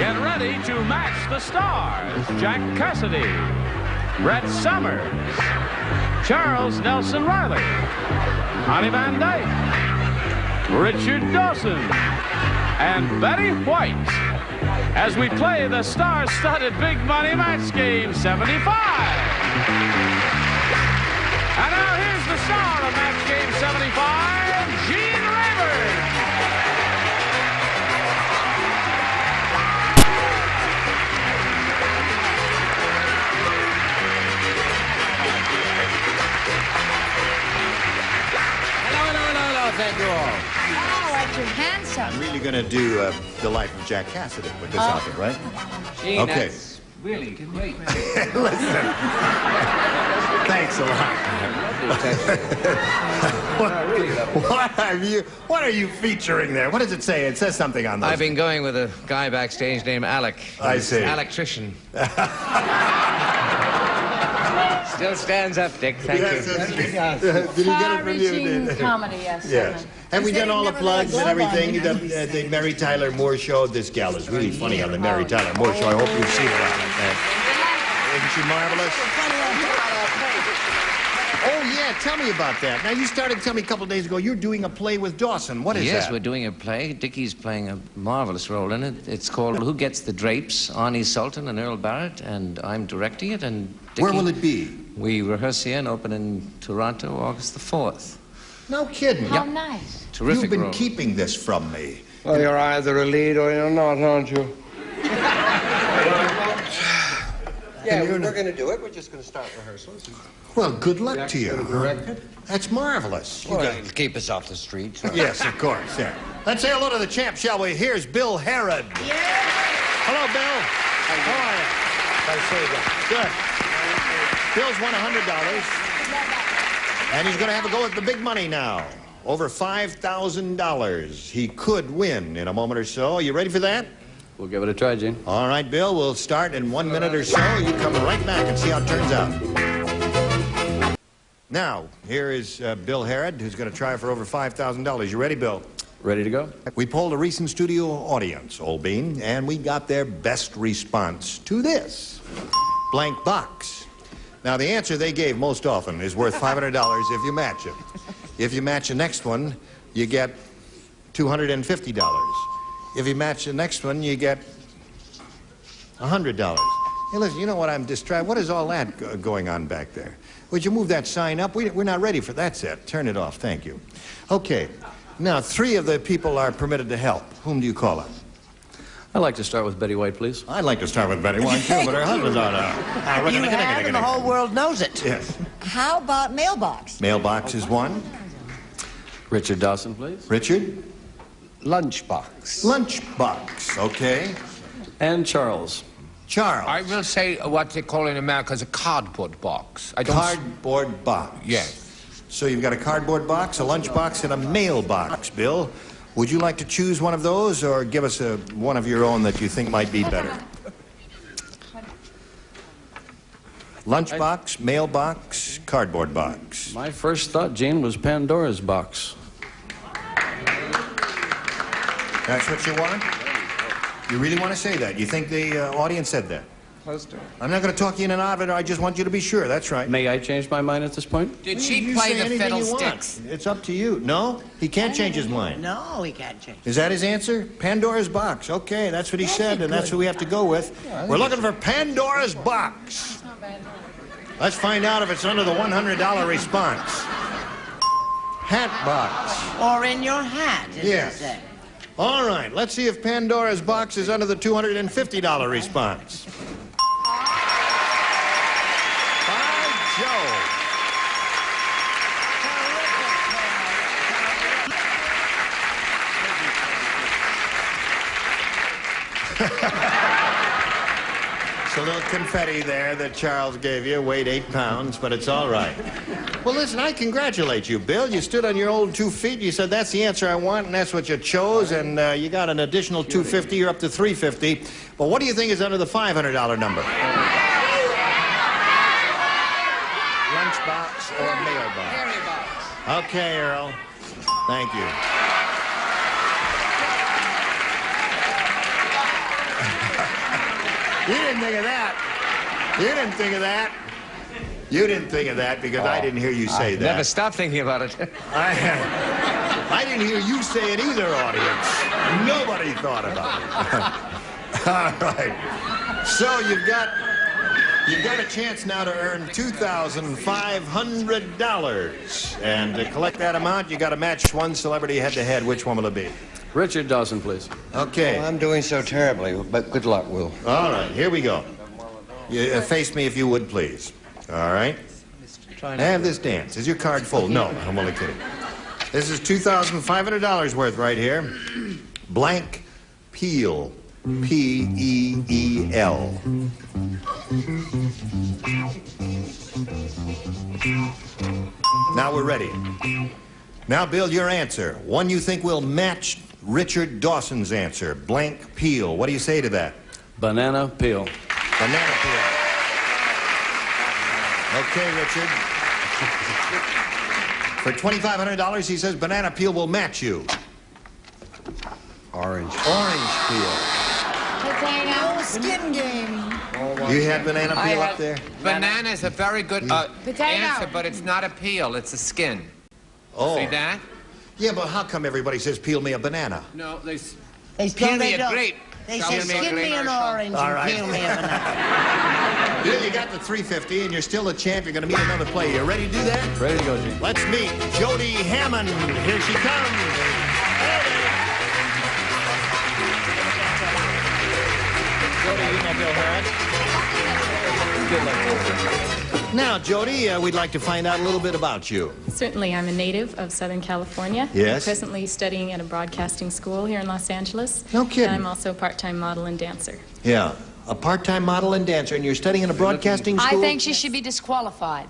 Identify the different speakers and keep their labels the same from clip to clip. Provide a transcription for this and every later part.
Speaker 1: Get ready to match the stars. Jack Cassidy, Brett Summers, Charles Nelson Riley, Connie Van Dyke, Richard Dawson, and Betty White as we play the star-studded Big Money Match Game 75. And now here's the star of Match Game 75, Gene Rayburn.
Speaker 2: Hello, thank you all.
Speaker 3: Oh, aren't you handsome?
Speaker 4: I'm really going to do The Life of Jack Cassidy with this outfit, right?
Speaker 2: Gene,
Speaker 4: Okay.
Speaker 2: that's really great.
Speaker 4: Listen. Thanks a lot. What are you featuring there? What does it say? It says something on those.
Speaker 2: I've been going with a guy backstage named Alec.
Speaker 4: I see.
Speaker 2: Electrician. Still stands up, Dick. Thank you.
Speaker 4: Did you get it from you?
Speaker 3: Far-reaching comedy, yes.
Speaker 4: Yes. Have we done all the plugs and everything? The Mary Tyler Moore Show. This gal is really funny on the Mary Tyler Moore Show. I hope you've seen her. Isn't she marvelous? Oh, yeah. Tell me about that. Now, you started to tell me a couple of days ago you're doing a play with Dawson. What is that?
Speaker 2: Yes, we're doing a play. Dickie's playing a marvelous role in it. It's called Who Gets the Drapes? Arnie Sultan and Earl Barrett, and I'm directing it. And Dickie,
Speaker 4: Where will it be?
Speaker 2: We rehearse here and open in Toronto, August the 4th.
Speaker 4: No kidding.
Speaker 3: How nice.
Speaker 2: Terrific
Speaker 4: You've been
Speaker 2: role.
Speaker 4: keeping this from me.
Speaker 5: Well, you're either a lead or you're not, aren't you?
Speaker 6: Yeah, we're going to do it. We're just going to start rehearsals.
Speaker 4: Well, good luck to you.
Speaker 6: Direct it.
Speaker 4: That's marvelous. You
Speaker 6: Well,
Speaker 4: got-
Speaker 6: it'll keep us off the streets.
Speaker 4: Yes, of course. Yeah. Let's say hello to the champ, shall we? Here's Bill Harrod. Yeah. Hello, Bill. How are you? Good. Bill's won $100, and he's going to have a go at the big money now. Over $5,000. He could win in a moment or so. Are you ready for that?
Speaker 5: We'll give it a try, Gene.
Speaker 4: All right, Bill. We'll start in 1 minute or so. You come right back and see how it turns out. Now, here is Bill Harrod, who's going to try for over $5,000. You ready, Bill?
Speaker 5: Ready to go?
Speaker 4: We polled a recent studio audience, Old Bean, and we got their best response to this blank box. Now, the answer they gave most often is worth $500 if you match it. If you match the next one, you get $250. If you match the next one, you get $100. Hey, listen, you know what I'm distracted? What is all that going on back there? Would you move that sign up? We're not ready for that set. Turn it off, thank you. Okay, now 3 of the people are permitted to help. Whom do you call up?
Speaker 5: I'd like to start with Betty White, please.
Speaker 4: I'd like to start with Betty White, too, but her husband's on
Speaker 7: You have, and the whole world knows it.
Speaker 4: Yes.
Speaker 3: How about mailbox?
Speaker 4: Mailbox is 1.
Speaker 5: Richard Dawson, please.
Speaker 4: Richard?
Speaker 6: Lunchbox.
Speaker 4: Lunchbox, okay.
Speaker 5: And Charles.
Speaker 4: Charles?
Speaker 8: I will say what they call in America is a cardboard box. I don't.
Speaker 4: Cardboard box.
Speaker 8: Yes.
Speaker 4: So you've got a cardboard box, a lunchbox, and a mailbox, Bill. Would you like to choose one of those or give us one of your own that you think might be better? Lunchbox, mailbox, cardboard box.
Speaker 5: My first thought, Gene, was Pandora's box.
Speaker 4: That's what you want? You really want to say that? You think the audience said that?
Speaker 6: Close to it.
Speaker 4: I'm not going to talk you in and out of it. I just want you to be sure. That's right.
Speaker 5: May I change my mind at this point?
Speaker 8: Did
Speaker 4: You
Speaker 8: she play
Speaker 4: say
Speaker 8: the
Speaker 4: anything you want.
Speaker 8: fiddlesticks?
Speaker 4: It's up to you. No, he can't change his mind.
Speaker 7: No, he can't change.
Speaker 4: Is that his answer? Pandora's box. Okay, that's what he said, and that's what we have to go with. We're looking for Pandora's box. Let's find out if it's under the $100 response. Hat box.
Speaker 7: Or in your hat, as
Speaker 4: Yes.
Speaker 7: they say.
Speaker 4: All right, let's see if Pandora's box is under the $250 response. By Joe. So a little confetti there that Charles gave you weighed 8 pounds, but it's all right. Well, listen, I congratulate you, Bill. You stood on your old 2 feet. You said, that's the answer I want, and that's what you chose, and you got an additional $250. You're up to $350. But what do you think is under the $500 number? Lunchbox or mailbox? Okay, Earl. Thank you. You didn't think of that. You didn't think of that. You didn't think of that because I didn't hear you say that.
Speaker 2: Never stop thinking about it.
Speaker 4: I didn't hear you say it either, audience. Nobody thought about it. All right. So you've got a chance now to earn $2,500. And to collect that amount, you got to match one celebrity head-to-head. Which one will it be?
Speaker 5: Richard Dawson, please.
Speaker 4: Okay.
Speaker 6: Well, I'm doing so terribly, but good luck, Will.
Speaker 4: All right, here we go. You, face me if you would, please. All right. Have this dance. Is your card full? No, I'm only kidding. This is $2,500 worth right here. Blank Peel. P-E-E-L. Now we're ready. Now, Bill, your answer. One you think will match Richard Dawson's answer. Blank Peel. What do you say to that?
Speaker 5: Banana peel.
Speaker 4: Banana peel. Okay, Richard. For $2,500, he says banana peel will match you.
Speaker 6: Orange.
Speaker 4: Orange peel.
Speaker 3: Potato. Skin game.
Speaker 4: You had banana peel up there?
Speaker 8: Banana is a very good
Speaker 3: Potato.
Speaker 8: answer, but it's not a peel. It's a skin.
Speaker 4: Oh.
Speaker 8: See that?
Speaker 4: Yeah, but how come everybody says peel me a banana?
Speaker 8: No, they
Speaker 7: Peel
Speaker 8: me a grape.
Speaker 7: They
Speaker 8: Tell
Speaker 7: say
Speaker 8: me a
Speaker 7: skin
Speaker 8: grape
Speaker 7: me an
Speaker 8: or something.
Speaker 7: orange
Speaker 4: All
Speaker 7: and
Speaker 4: right.
Speaker 7: peel me a banana.
Speaker 4: Bill, you got the $350, and you're still a champ. You're going to meet another player. You ready to do that?
Speaker 5: Ready to go, Gene.
Speaker 4: Let's meet Jody Hammond. Here she comes. Jody, you know Bill Harris. Good luck. Now, Jody, we'd like to find out a little bit about you.
Speaker 9: Certainly, I'm a native of Southern California.
Speaker 4: Yes.
Speaker 9: I'm presently studying at a broadcasting school here in Los Angeles.
Speaker 4: No kidding.
Speaker 9: And I'm also a part-time model and dancer.
Speaker 4: Yeah, a part-time model and dancer, and you're studying in a broadcasting school?
Speaker 3: I think she should be disqualified.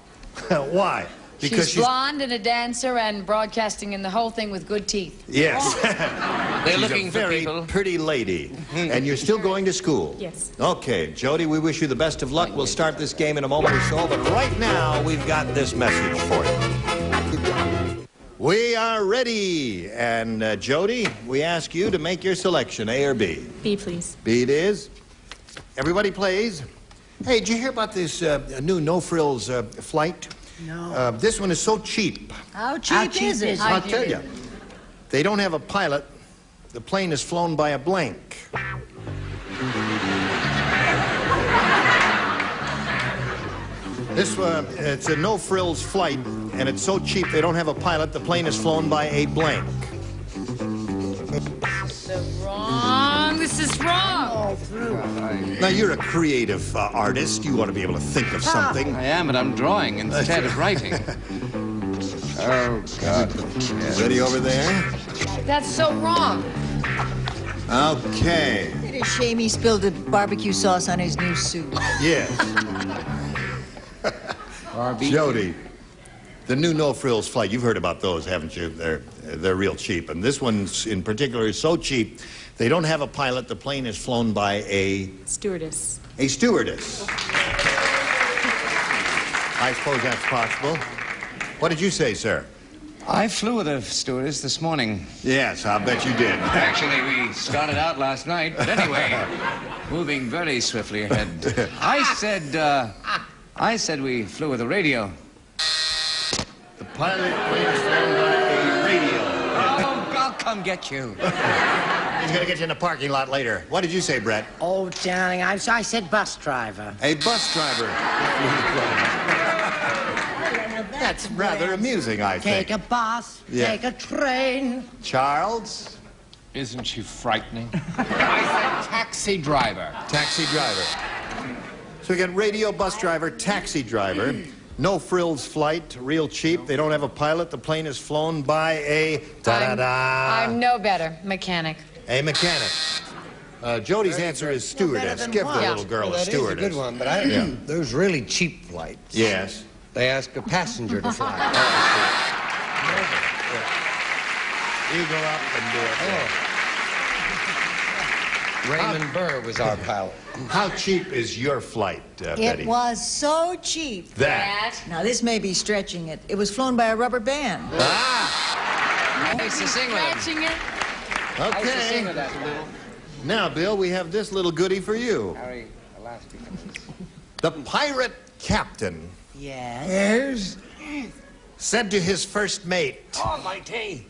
Speaker 4: Why?
Speaker 3: She's blonde and a dancer and broadcasting and the whole thing with good teeth.
Speaker 4: Yes.
Speaker 2: They're
Speaker 4: She's
Speaker 2: looking
Speaker 4: a
Speaker 2: for
Speaker 4: very
Speaker 2: people.
Speaker 4: pretty lady. And you're still going to school?
Speaker 9: Yes.
Speaker 4: Okay, Jody, we wish you the best of luck. We'll start this game in a moment or so, but right now we've got this message for you. We are ready. And Jody, we ask you to make your selection, A or B.
Speaker 9: B, please.
Speaker 4: B it is. Everybody plays. Hey, did you hear about this new no-frills flight?
Speaker 7: No.
Speaker 4: This one is so cheap.
Speaker 3: How cheap is it?
Speaker 4: I'll tell you. They don't have a pilot. The plane is flown by a blank. This it's a no-frills flight, and it's so cheap they don't have a pilot. The plane is flown by a blank.
Speaker 3: Wrong. This is wrong.
Speaker 4: Now, you're a creative artist. You ought to be able to think of something.
Speaker 2: I am, but I'm drawing instead of writing.
Speaker 6: Oh, God.
Speaker 4: Ready over there?
Speaker 3: That's so wrong.
Speaker 4: Okay.
Speaker 3: It's a shame he spilled the barbecue sauce on his new suit.
Speaker 4: Yes. Jody, the new no-frills flight, you've heard about those, haven't you? They're real cheap. And this one in particular is so cheap, they don't have a pilot. The plane is flown by a
Speaker 9: Stewardess.
Speaker 4: stewardess. I suppose that's possible. What did you say, sir?
Speaker 2: I flew with a stewardess this morning.
Speaker 4: Yes, I'll bet you did.
Speaker 2: Actually, we started out last night, but anyway, moving very swiftly ahead. I said we flew with a radio.
Speaker 4: The pilot plane is flown by a radio.
Speaker 2: Oh, I'll come get you.
Speaker 4: He's going to get you in the parking lot later. What did you say, Brett?
Speaker 7: Oh, darling, I said bus driver.
Speaker 4: A bus driver. That's rather amusing, I think.
Speaker 7: Take a bus,
Speaker 4: Yeah.
Speaker 7: take a train.
Speaker 4: Charles?
Speaker 8: Isn't she frightening? I said taxi driver.
Speaker 4: Taxi driver. So we got radio, bus driver, taxi driver. No frills flight, real cheap. They don't have a pilot. The plane is flown by a da-da-da.
Speaker 3: I'm no better. Mechanic.
Speaker 4: A mechanic. Jody's answer is stewardess. Give the little girl a
Speaker 6: That is a
Speaker 4: stewardess.
Speaker 6: good one, but those really cheap flights.
Speaker 4: Yes.
Speaker 6: They ask a passenger to fly.
Speaker 4: You go up and do it.
Speaker 6: Raymond Burr was our pilot.
Speaker 4: How cheap is your flight, Betty?
Speaker 3: It was so cheap.
Speaker 4: That.
Speaker 3: Now, this may be stretching it. It was flown by a rubber band.
Speaker 2: I used to sing with him.
Speaker 3: Stretching it?
Speaker 2: I used to sing
Speaker 4: Okay.
Speaker 2: with that little.
Speaker 4: Now, Bill, we have this little goodie for you.
Speaker 2: Harry,
Speaker 4: The pirate captain
Speaker 7: Yes.
Speaker 4: said to his first mate.
Speaker 6: Almighty.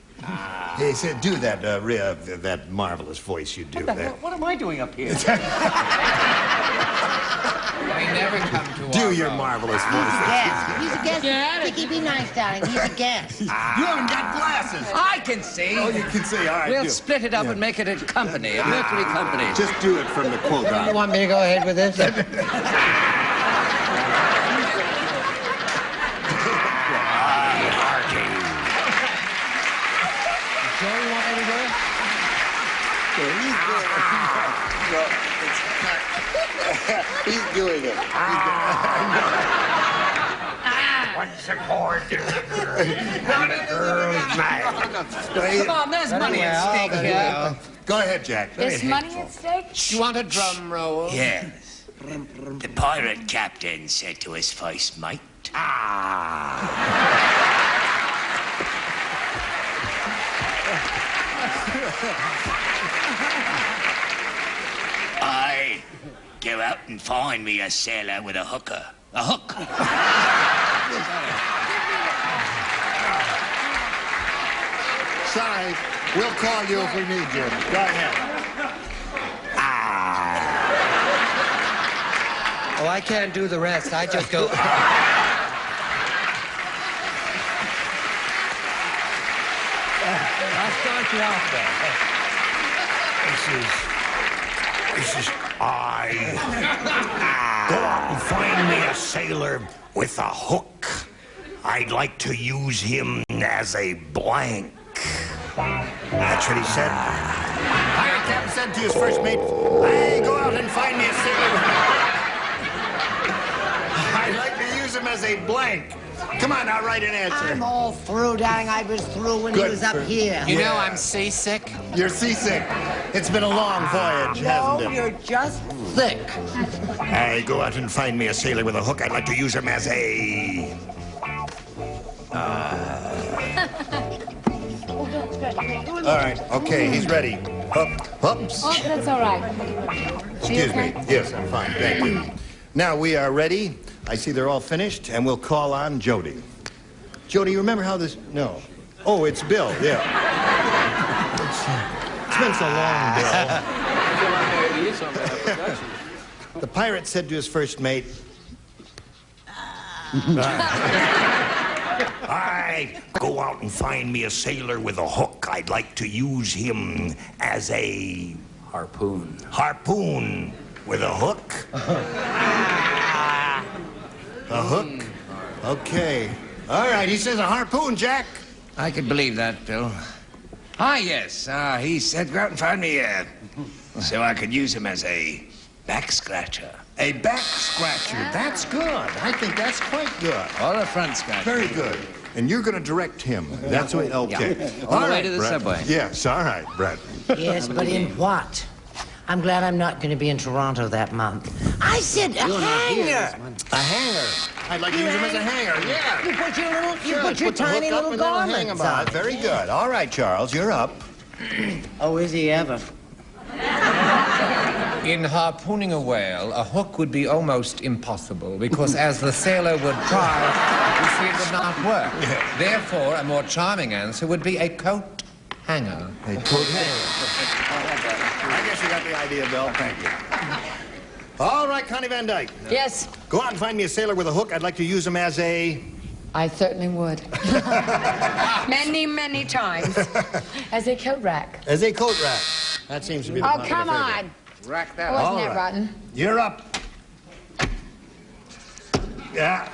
Speaker 4: He said, "Do that, that marvelous voice you do there.
Speaker 6: What am I doing up here?
Speaker 8: They never come to
Speaker 4: Do
Speaker 8: our
Speaker 4: your
Speaker 8: road.
Speaker 4: marvelous voice."
Speaker 7: He's a guest. Dickie, be nice, darling. He's a guest.
Speaker 4: You haven't got glasses.
Speaker 2: I can see.
Speaker 4: Oh, you can see. All right.
Speaker 2: We'll
Speaker 4: do.
Speaker 2: split it up and make it a company, a Mercury company.
Speaker 4: Just do it from the quote
Speaker 7: You
Speaker 4: on.
Speaker 7: want me to go ahead with this?
Speaker 6: He's doing it.
Speaker 8: What's the cord?
Speaker 2: Come on, there's money at stake here.
Speaker 4: Go ahead, Jack.
Speaker 3: There's money at stake?
Speaker 8: You want a drum roll?
Speaker 10: Yes. The pirate captain said to his first mate, I go out and find me a sailor with a hooker. A hook.
Speaker 4: Sorry. We'll call you if we need you. Go ahead.
Speaker 6: Oh, I can't do the rest. I just go.
Speaker 8: I'll start you off there.
Speaker 10: This is I. Go out and find me a sailor with a hook. I'd like to use him as a blank.
Speaker 4: That's what he said. Pirate captain said to his first mate, "Hey, go out and find me a sailor." I'd like to use him as a blank. Come on, now write an answer.
Speaker 7: I'm all through, darling. I was through when
Speaker 4: Good
Speaker 7: he was up
Speaker 4: for-
Speaker 7: here.
Speaker 8: You know I'm seasick.
Speaker 4: You're seasick. It's been a long voyage, hasn't
Speaker 7: No,
Speaker 4: it?
Speaker 7: you're just thick.
Speaker 10: Hey, go out and find me a sailor with a hook. I'd like to use him as a...
Speaker 4: All right, okay, he's ready. Oops.
Speaker 3: Oh, that's all right.
Speaker 4: Excuse me. Yes, I'm fine, thank you. Now we are ready. I see they're all finished, and we'll call on Jody. Jody, you remember how this... No. Oh, it's Bill, yeah. It's been so long, Bill. The pirate said to his first mate...
Speaker 10: I go out and find me a sailor with a hook. I'd like to use him as a...
Speaker 5: Harpoon.
Speaker 10: harpoon with a hook.
Speaker 4: A hook? Okay. All right, he says a harpoon, Jack.
Speaker 2: I could believe that, Bill. Ah, yes. He said go out and find me so I could use him as a back scratcher.
Speaker 4: A back scratcher. That's good. I think that's quite good.
Speaker 2: Or a front scratcher.
Speaker 4: Very good. And you're going to direct him. That's what... Okay.
Speaker 2: Yeah. All the way to the
Speaker 4: Brett.
Speaker 2: subway.
Speaker 4: Yes, all right, Brett.
Speaker 7: Yes, but in what? I'm glad I'm not going to be in Toronto that month. I said a hanger.
Speaker 4: A hanger. I'd like to use him as a hanger, yeah.
Speaker 7: You put your little, you
Speaker 4: Sure,
Speaker 7: put your
Speaker 4: put the hook
Speaker 7: tiny
Speaker 4: up
Speaker 7: little
Speaker 4: and then I'll hang him
Speaker 7: garments
Speaker 4: on.
Speaker 7: on.
Speaker 4: Very good. All right, Charles, you're up.
Speaker 7: Oh, is he ever?
Speaker 8: In harpooning a whale, a hook would be almost impossible because as the sailor would try, you see it would not work. Therefore, a more charming answer would be a coat hanger.
Speaker 4: A coat hanger. I guess you got the idea, Bill. Thank you. All right, Connie Van Dyke.
Speaker 3: Yes,
Speaker 4: Go out and find me a sailor with a hook. I'd like to use him as a...
Speaker 3: I certainly would. Many, many times. As a coat rack.
Speaker 4: As a coat rack. That seems to be the
Speaker 3: Oh,
Speaker 4: popular
Speaker 3: come
Speaker 4: favorite.
Speaker 3: on.
Speaker 8: Rack that
Speaker 3: Wasn't
Speaker 4: All
Speaker 3: that
Speaker 4: right.
Speaker 3: rotten?
Speaker 4: You're up. Yeah.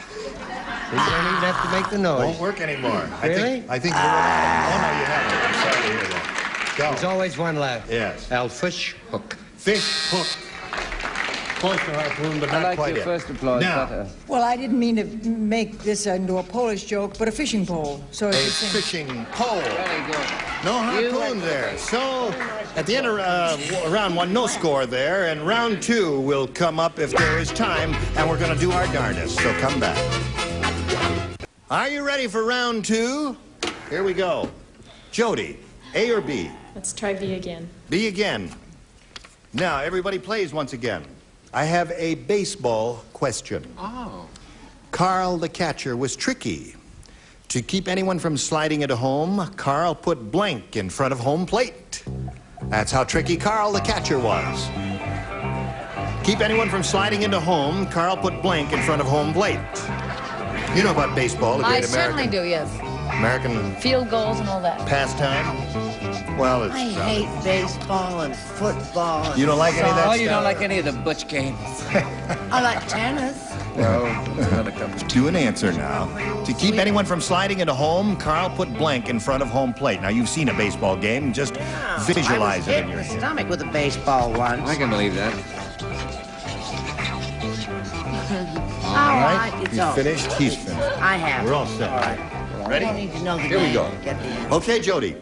Speaker 6: You don't even have to make the noise.
Speaker 4: Won't work anymore.
Speaker 6: Really?
Speaker 4: I think you're right. Oh, no, you haven't. I'm sorry to hear that.
Speaker 6: There's
Speaker 4: Go.
Speaker 6: always one left.
Speaker 4: Yes.
Speaker 6: Fish hook.
Speaker 4: Fish hook. Close to harpoon, but
Speaker 2: I
Speaker 4: not
Speaker 2: like
Speaker 4: quite
Speaker 2: your
Speaker 4: yet.
Speaker 2: first applause
Speaker 4: Now,
Speaker 2: better.
Speaker 11: Well, I didn't mean to make this into a Polish joke, but a fishing pole. So
Speaker 4: a
Speaker 11: it's the same.
Speaker 4: fishing pole.
Speaker 2: Very good.
Speaker 4: No harpoon there. So, at the end of round one, no score there, and round two will come up if there is time, and we're going to do our darndest, so come back. Are you ready for round two? Here we go. Jody, A or B?
Speaker 9: Let's try B again.
Speaker 4: B again. Now, everybody plays once again. I have a baseball question.
Speaker 8: Oh.
Speaker 4: Carl the catcher was tricky. To keep anyone from sliding into home, Carl put blank in front of home plate. That's how tricky Carl the catcher was. Keep anyone from sliding into home, Carl put blank in front of home plate. You know about baseball, the
Speaker 3: I
Speaker 4: great
Speaker 3: certainly do, yes.
Speaker 4: American
Speaker 3: Field goals and all that.
Speaker 4: pastime. Well, it's...
Speaker 7: I hate baseball and football.
Speaker 4: You don't like any of that
Speaker 2: Oh,
Speaker 4: stuff?
Speaker 2: you don't like any of the butch games?
Speaker 7: I like tennis.
Speaker 4: Do an answer now. To keep anyone from sliding into home, Carl put blank in front of home plate. Now, you've seen a baseball game. Just visualize it in your
Speaker 7: I was hit in the
Speaker 4: head.
Speaker 7: stomach with a baseball once.
Speaker 2: I can believe that.
Speaker 7: All right, it's
Speaker 4: He's
Speaker 7: over.
Speaker 4: finished. He's finished.
Speaker 7: I have.
Speaker 4: We're all set.
Speaker 7: All right.
Speaker 4: Ready?
Speaker 7: I don't need to know the
Speaker 4: Here we
Speaker 7: game
Speaker 4: go.
Speaker 7: to get the answer.
Speaker 4: Okay, Jody.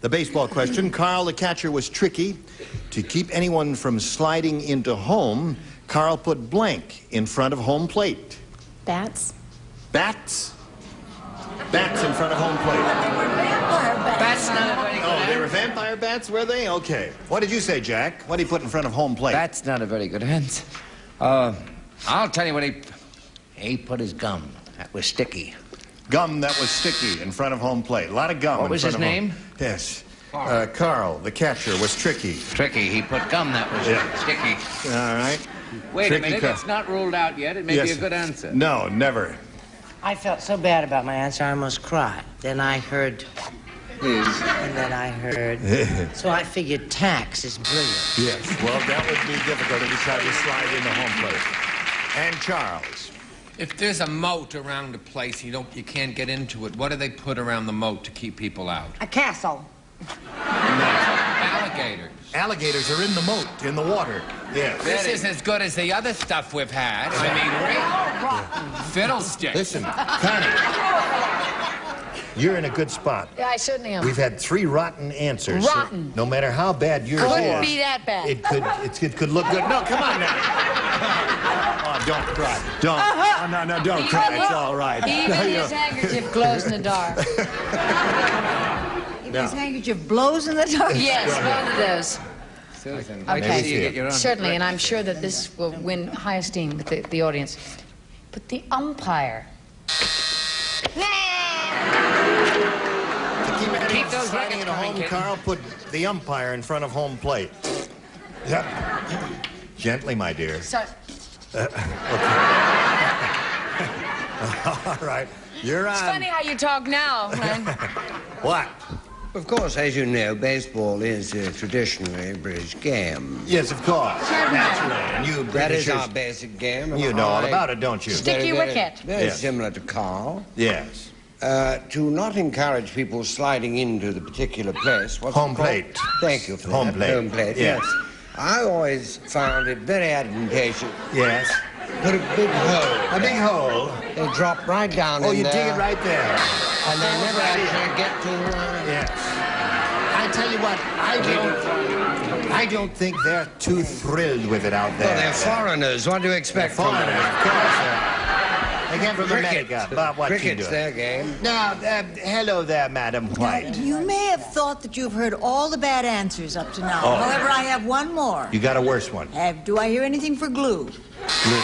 Speaker 4: The baseball question. Carl the catcher was tricky. To keep anyone from sliding into home, Carl put blank in front of home plate.
Speaker 9: Bats?
Speaker 4: Bats? Bats in front of home plate.
Speaker 2: That's not a very good
Speaker 4: Oh, they were
Speaker 2: answer.
Speaker 4: vampire bats, were they? Okay. What did you say, Jack? What did he put in front of home plate?
Speaker 2: That's not a very good answer. I'll tell you what he put his gum. That was sticky.
Speaker 4: Gum that was sticky in front of home plate. A lot of gum.
Speaker 2: What
Speaker 4: in
Speaker 2: was
Speaker 4: front
Speaker 2: his
Speaker 4: of home-
Speaker 2: name?
Speaker 4: Yes. Carl, the catcher, was tricky.
Speaker 2: Tricky. He put gum that was
Speaker 4: Yeah.
Speaker 2: sticky.
Speaker 4: All right.
Speaker 2: Wait
Speaker 4: Tricky
Speaker 2: a minute.
Speaker 4: Carl.
Speaker 2: It's not ruled out yet. It may be
Speaker 4: Yes.
Speaker 2: a good answer.
Speaker 4: No, never.
Speaker 7: I felt so bad about my answer, I almost cried. Then I heard,
Speaker 2: Please.
Speaker 7: and then I heard. So I figured tax is brilliant.
Speaker 4: Yes. Well, that would be difficult if you tried to slide into home plate. And Charles.
Speaker 8: If there's a moat around a place, you can't get into it. What do they put around the moat to keep people out?
Speaker 11: A castle.
Speaker 8: Alligators.
Speaker 4: Alligators are in the moat, in the water. Yes.
Speaker 8: This is as good as the other stuff we've had. I mean, really. Fiddlesticks.
Speaker 4: Listen, Connie. You're in a good spot.
Speaker 3: Yeah, I certainly am.
Speaker 4: We've had 3 rotten answers.
Speaker 3: Rotten.
Speaker 4: No matter how bad yours
Speaker 3: Couldn't
Speaker 4: is.
Speaker 3: be that bad.
Speaker 4: It could look good. No, come on now. Oh, don't cry. Don't. Oh, no, don't cry. It's all right.
Speaker 3: Even his handkerchief glows in the dark.
Speaker 11: If his handkerchief blows in the dark.
Speaker 3: Yes, both of those.
Speaker 2: Susan,
Speaker 3: Okay.
Speaker 2: I see you get your own.
Speaker 3: Certainly, and I'm sure that this will win high esteem with the audience. But the umpire.
Speaker 4: To keep anyone
Speaker 2: those
Speaker 4: sliding
Speaker 2: rackets
Speaker 4: into home,
Speaker 2: coming, kid.
Speaker 4: Carl put the umpire in front of home plate. Yep. Gently, my dear.
Speaker 3: So,
Speaker 4: All right. You're on.
Speaker 3: it's funny how you talk now, man.
Speaker 4: What?
Speaker 6: Of course, as you know, baseball is traditionally a British game.
Speaker 4: Yes, of course. Naturally. And you
Speaker 6: That is
Speaker 4: Britishers,
Speaker 6: our basic game.
Speaker 4: you know all
Speaker 6: I-
Speaker 4: about it, don't you?
Speaker 3: Sticky wicket.
Speaker 6: Very
Speaker 4: Yes.
Speaker 6: similar to Carl.
Speaker 4: Yes.
Speaker 6: To not encourage people sliding into the particular place. What's
Speaker 4: Home
Speaker 6: it called?
Speaker 4: plate.
Speaker 6: Thank you for
Speaker 4: Home
Speaker 6: that.
Speaker 4: plate.
Speaker 6: Home plate,
Speaker 4: Yes.
Speaker 6: yes. I always found it very advantageous.
Speaker 4: Yes.
Speaker 6: Put a big hole.
Speaker 4: A big hole.
Speaker 6: They drop right down
Speaker 4: Oh,
Speaker 6: in
Speaker 4: you
Speaker 6: there.
Speaker 4: dig it right there.
Speaker 6: And they never actually get to...
Speaker 4: Yes. I tell you what, I don't think they're too thrilled with it out there.
Speaker 6: Well, they're foreigners. What do you expect from
Speaker 4: Foreigners,
Speaker 6: them?
Speaker 4: of course. They came from America. But what you
Speaker 6: Cricket's
Speaker 4: do?
Speaker 6: their game.
Speaker 4: Now, hello there, Madam White.
Speaker 11: You may have thought that you've heard all the bad answers up to now.
Speaker 4: Oh.
Speaker 11: However, I have one more.
Speaker 4: You got a worse one.
Speaker 11: Do I hear anything for glue?
Speaker 4: Glue.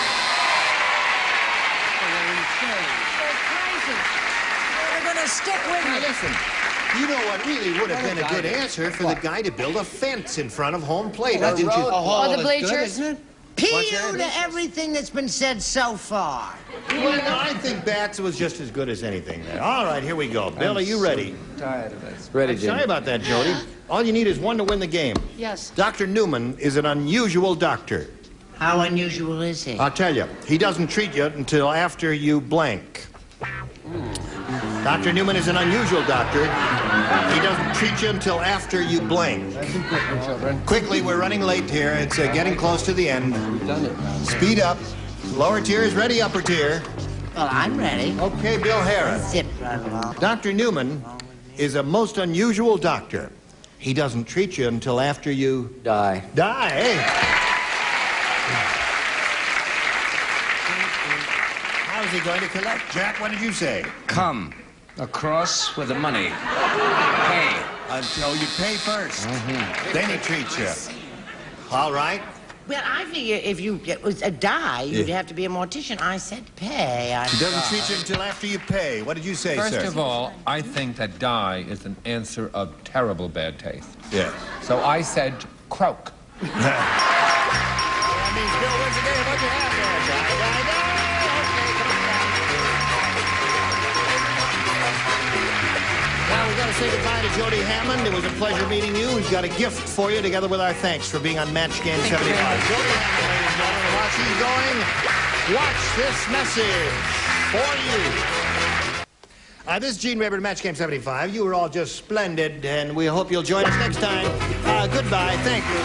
Speaker 11: They're going to stick with
Speaker 4: Now,
Speaker 11: me.
Speaker 4: listen. You know what really would have been a good answer for the guy to build a fence in front of home plate. Now, didn't you?
Speaker 3: Or the bleachers.
Speaker 6: Isn't it?
Speaker 7: P.U. to everything that's been said so far.
Speaker 4: Well, no, I think Bats was just as good as anything there. All right, here we go. Bill, are you ready?
Speaker 2: Tired of this. Ready,
Speaker 4: Sorry
Speaker 2: Jimmy.
Speaker 4: about that, Jody. All you need is one to win the game.
Speaker 3: Yes.
Speaker 4: Dr. Newman is an unusual doctor.
Speaker 7: How unusual is he?
Speaker 4: I'll tell you, he doesn't treat you until after you blank. Dr. Newman is an unusual doctor. He doesn't treat you until after you blank. Quickly, we're running late here. It's getting close to the end. Speed up. Lower tier is ready, upper tier.
Speaker 7: Well, I'm ready.
Speaker 4: Okay, Bill Harris.
Speaker 7: Zip right along.
Speaker 4: Dr. Newman is a most unusual doctor. He doesn't treat you until after you
Speaker 2: Die.
Speaker 4: die. How's he going to collect? Jack, what did you say?
Speaker 2: Come across with the money. Pay.
Speaker 4: No, you pay first. Then he treats you. All right.
Speaker 7: Well, I figure if you die, you'd have to be a mortician. I said pay.
Speaker 4: He doesn't treat you until after you pay. What did you say,
Speaker 8: First
Speaker 4: sir?
Speaker 8: of all, I think that die is an answer of terrible bad taste.
Speaker 4: Yes.
Speaker 8: So I said croak.
Speaker 4: That means Bill wins again. What you have there, die, die, die. Okay, come on down. Now we've got to say goodbye to Jody Hammond. It was a pleasure meeting you. We've got a gift for you, together with our thanks for being on Match Game 75. Jody Hammond, ladies and gentlemen, while she's going, watch this message for you. This is Gene Rayburn, Match Game 75. You were all just splendid, and we hope you'll join us next time. Goodbye. Thank you.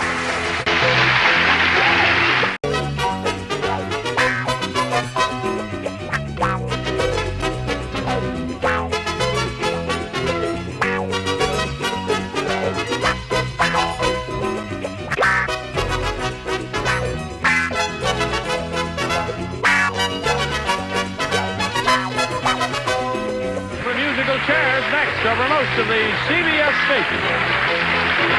Speaker 1: Chairs next over most of the CBS stations.